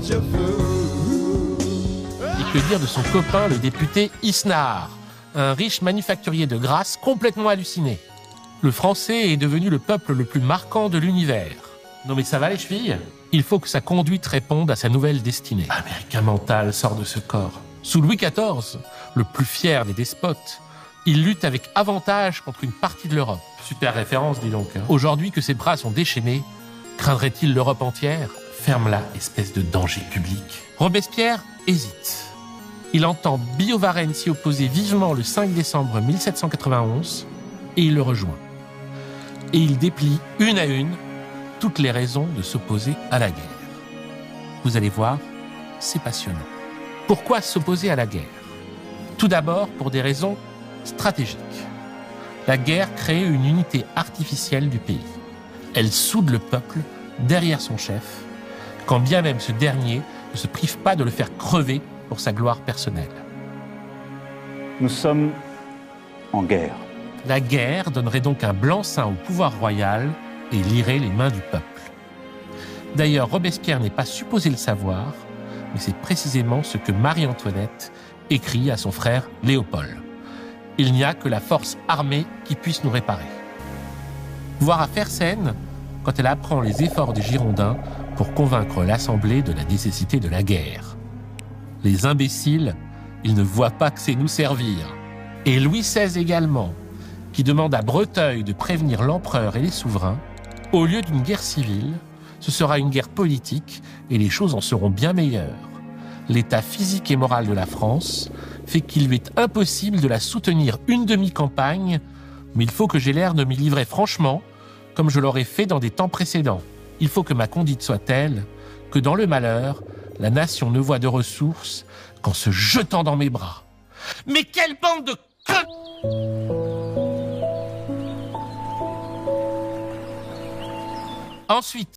Et que dire de son copain, le député Isnard, un riche manufacturier de Grasse complètement halluciné. Le français est devenu le peuple le plus marquant de l'univers. Non mais ça va les chevilles ? Il faut que sa conduite réponde à sa nouvelle destinée. Américain mental sort de ce corps. Sous Louis XIV, le plus fier des despotes, il lutte avec avantage contre une partie de l'Europe. Super référence, dis donc. Aujourd'hui que ses bras sont déchaînés, craindrait-il l'Europe entière ? Ferme-la, espèce de danger public. Robespierre hésite. Il entend Billaud Varennes s'y opposer vivement le 5 décembre 1791 et il le rejoint. Et il déplie une à une toutes les raisons de s'opposer à la guerre. Vous allez voir, c'est passionnant. Pourquoi s'opposer à la guerre ? Tout d'abord pour des raisons stratégiques. La guerre crée une unité artificielle du pays. Elle soude le peuple derrière son chef, quand bien même ce dernier ne se prive pas de le faire crever pour sa gloire personnelle. Nous sommes en guerre. La guerre donnerait donc un blanc-seing au pouvoir royal et lierait les mains du peuple. D'ailleurs, Robespierre n'est pas supposé le savoir, mais c'est précisément ce que Marie-Antoinette écrit à son frère Léopold. Il n'y a que la force armée qui puisse nous réparer. Voir à Fersen, quand elle apprend les efforts des Girondins pour convaincre l'Assemblée de la nécessité de la guerre. Les imbéciles, ils ne voient pas que c'est nous servir. Et Louis XVI également, qui demande à Breteuil de prévenir l'empereur et les souverains, au lieu d'une guerre civile, ce sera une guerre politique et les choses en seront bien meilleures. L'état physique et moral de la France fait qu'il lui est impossible de la soutenir une demi-campagne, mais il faut que j'aie l'air de m'y livrer franchement, comme je l'aurais fait dans des temps précédents. Il faut que ma conduite soit telle que dans le malheur, la nation ne voit de ressources qu'en se jetant dans mes bras. Mais quelle bande de Ensuite,